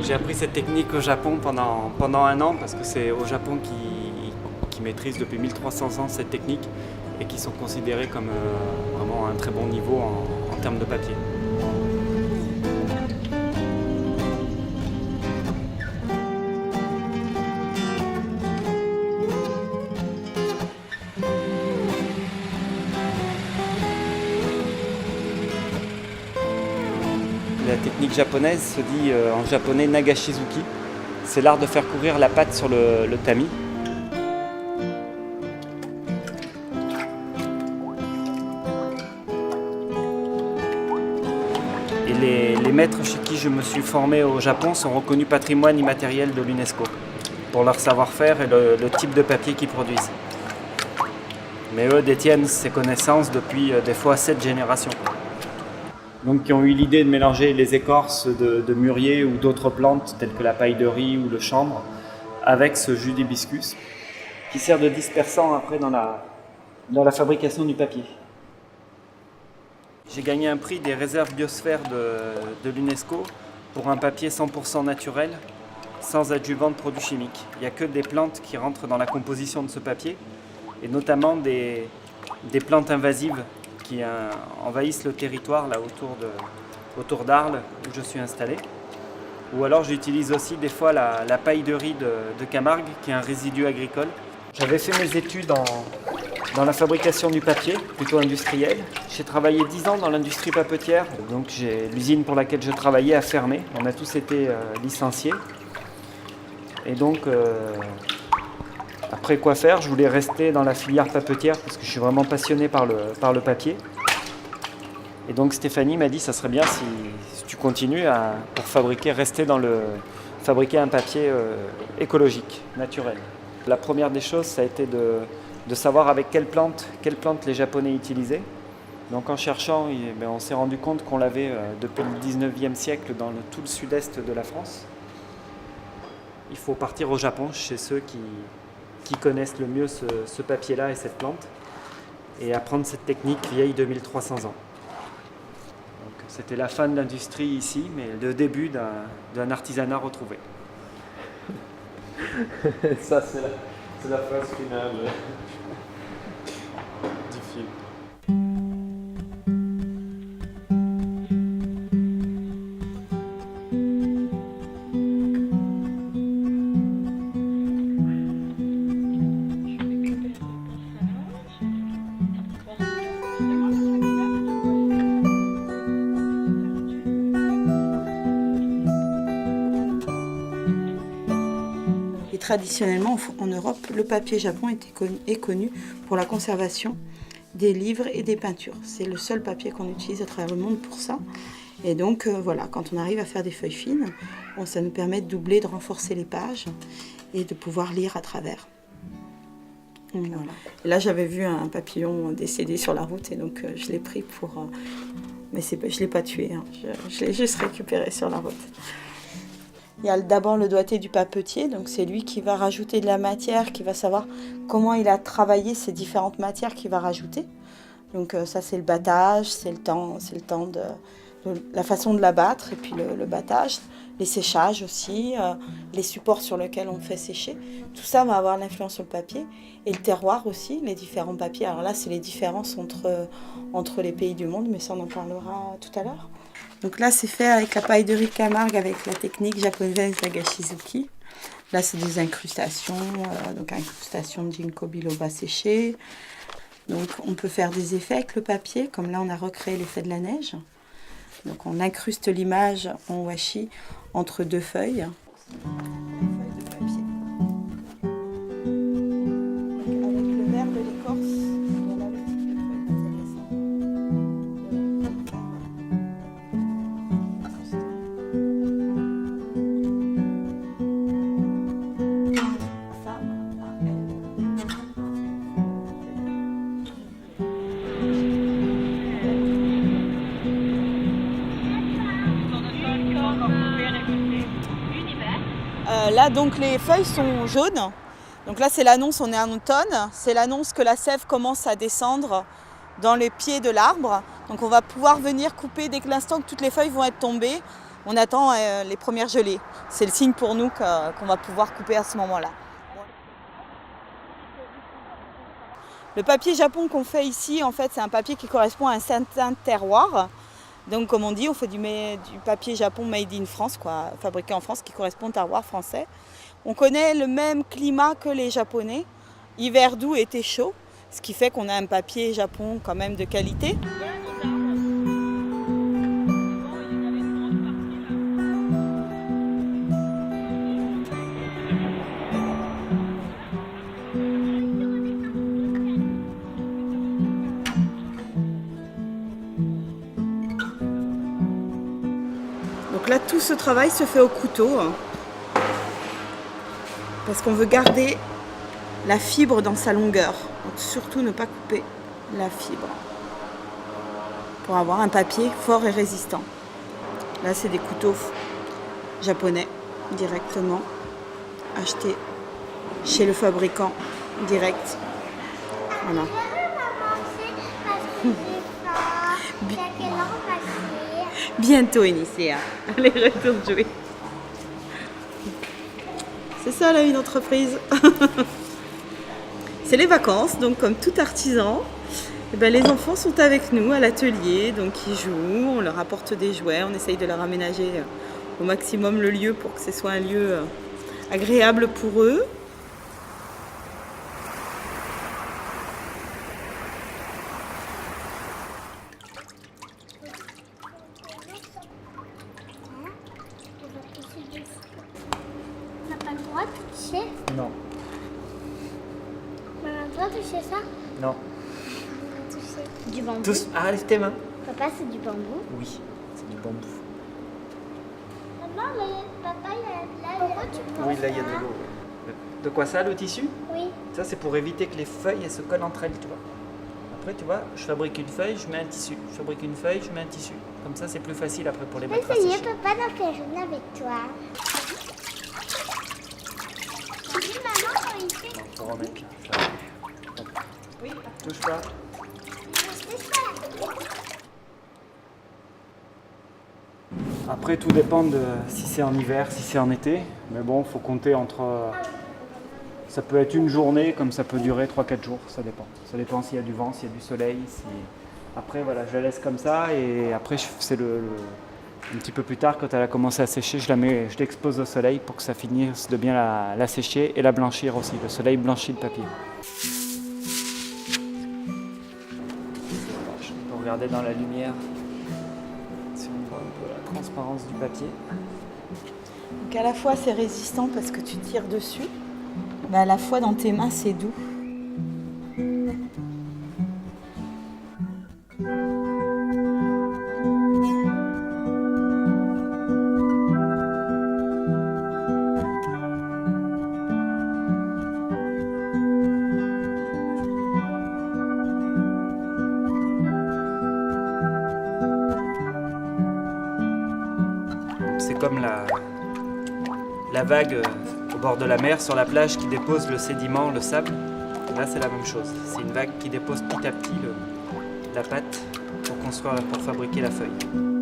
J'ai appris cette technique au Japon pendant un an parce que c'est au Japon qui maîtrisent depuis 1300 ans cette technique et qui sont considérés comme vraiment un très bon niveau en termes de papier. La technique japonaise se dit en japonais nagashizuki. C'est l'art de faire courir la pâte sur le tamis. Et les maîtres chez qui je me suis formé au Japon sont reconnus patrimoine immatériel de l'UNESCO pour leur savoir-faire et le type de papier qu'ils produisent. Mais eux détiennent ces connaissances depuis des fois 7 générations. Donc qui ont eu l'idée de mélanger les écorces de mûrier ou d'autres plantes telles que la paille de riz ou le chanvre avec ce jus d'hibiscus qui sert de dispersant après dans la fabrication du papier. J'ai gagné un prix des réserves biosphères de l'UNESCO pour un papier 100% naturel, sans adjuvant de produits chimiques. Il n'y a que des plantes qui rentrent dans la composition de ce papier, et notamment des plantes invasives qui envahissent le territoire là, autour d'Arles où je suis installé. Ou alors j'utilise aussi des fois la paille de riz de Camargue, qui est un résidu agricole. J'avais fait mes études dans la fabrication du papier, plutôt industriel. J'ai travaillé 10 ans dans l'industrie papetière, donc l'usine pour laquelle je travaillais a fermé. On a tous été licenciés. Et donc, après quoi faire, je voulais rester dans la filière papetière parce que je suis vraiment passionné par le papier. Et donc Stéphanie m'a dit ça serait bien si tu continues pour fabriquer un papier écologique, naturel. La première des choses, ça a été de savoir avec quelle plante les Japonais utilisaient. Donc en cherchant, on s'est rendu compte qu'on l'avait depuis le 19e siècle dans tout le sud-est de la France. Il faut partir au Japon, chez ceux qui connaissent le mieux ce papier-là et cette plante, et apprendre cette technique vieille de 1300 ans. Donc, c'était la fin de l'industrie ici, mais le début d'un artisanat retrouvé. Ça, c'est la phase finale du film. Traditionnellement, en Europe, le papier japon est connu pour la conservation des livres et des peintures. C'est le seul papier qu'on utilise à travers le monde pour ça. Et donc, voilà, quand on arrive à faire des feuilles fines, ça nous permet de doubler, de renforcer les pages et de pouvoir lire à travers. Voilà. Et là, j'avais vu un papillon décédé sur la route et donc je l'ai pris pour... mais je ne l'ai pas tué, hein. Je l'ai juste récupéré sur la route. Il y a d'abord le doigté du papetier, donc c'est lui qui va rajouter de la matière, qui va savoir comment il a travaillé ces différentes matières qu'il va rajouter. Donc ça c'est le battage, c'est le temps de la façon de la battre et puis le battage, les séchages aussi, les supports sur lesquels on fait sécher. Tout ça va avoir l'influence sur le papier et le terroir aussi, les différents papiers. Alors là c'est les différences entre les pays du monde, mais ça on en parlera tout à l'heure. Donc là, c'est fait avec la paille de riz de Camargue, avec la technique japonaise nagashizuki. Là, c'est des incrustations, donc incrustation de ginkgo biloba séché. Donc, on peut faire des effets avec le papier, comme là, on a recréé l'effet de la neige. Donc, on incruste l'image en washi entre deux feuilles. Là, donc, les feuilles sont jaunes. Donc là, c'est l'annonce, on est en automne. C'est l'annonce que la sève commence à descendre dans les pieds de l'arbre. Donc on va pouvoir venir couper dès que l'instant que toutes les feuilles vont être tombées. On attend les premières gelées. C'est le signe pour nous qu'on va pouvoir couper à ce moment-là. Le papier Japon qu'on fait ici, en fait, c'est un papier qui correspond à un certain terroir. Donc, comme on dit, on fait du papier Japon made in France, quoi, fabriqué en France, qui correspond au terroir français. On connaît le même climat que les Japonais, hiver doux, été chaud, ce qui fait qu'on a un papier Japon quand même de qualité. Donc là, tout ce travail se fait au couteau, parce qu'on veut garder la fibre dans sa longueur. Donc surtout ne pas couper la fibre pour avoir un papier fort et résistant. Là, c'est des couteaux japonais directement achetés chez le fabricant direct. Voilà. Bientôt, Enicéa. Allez, retourne jouer. C'est ça la vie d'entreprise. C'est les vacances, donc comme tout artisan, eh ben, les enfants sont avec nous à l'atelier, donc ils jouent, on leur apporte des jouets, on essaye de leur aménager au maximum le lieu pour que ce soit un lieu agréable pour eux. On n'a pas le droit de toucher. Non. On a le droit de toucher ça. Non. On va toucher du bambou. Tous, ah, lève tes mains. Papa, c'est du bambou. Oui, c'est du bambou. Maman, mais papa, pourquoi tu prends Oui, là, il y a de ça? l'eau. De quoi ça, le tissu? Oui. Ça, c'est pour éviter que les feuilles elles se collent entre elles, tu vois. Après, tu vois, je fabrique une feuille, je mets un tissu. Je fabrique une feuille, je mets un tissu. Comme ça, c'est plus facile après pour les Je peux mettre à essayer, sécher. papa, d'en faire une avec toi. Oui, maman, ici. Non, faut remettre là. Oui. Touche pas. C'est ça. Après, tout dépend de si c'est en hiver, si c'est en été. Mais bon, faut compter entre... Ça peut être une journée, comme ça peut durer 3-4 jours, ça dépend. Ça dépend s'il y a du vent, s'il y a du soleil. Après, voilà, je la laisse comme ça et après, c'est un petit peu plus tard, quand elle a commencé à sécher, je l'expose au soleil pour que ça finisse de bien la sécher et la blanchir aussi. Le soleil blanchit le papier. Je peux regarder dans la lumière si on voit un peu la transparence du papier. Donc à la fois c'est résistant parce que tu tires dessus, mais à la fois dans tes mains c'est doux. C'est comme la vague au bord de la mer sur la plage qui dépose le sédiment, le sable. Là, c'est la même chose. C'est une vague qui dépose petit à petit la pâte pour fabriquer la feuille.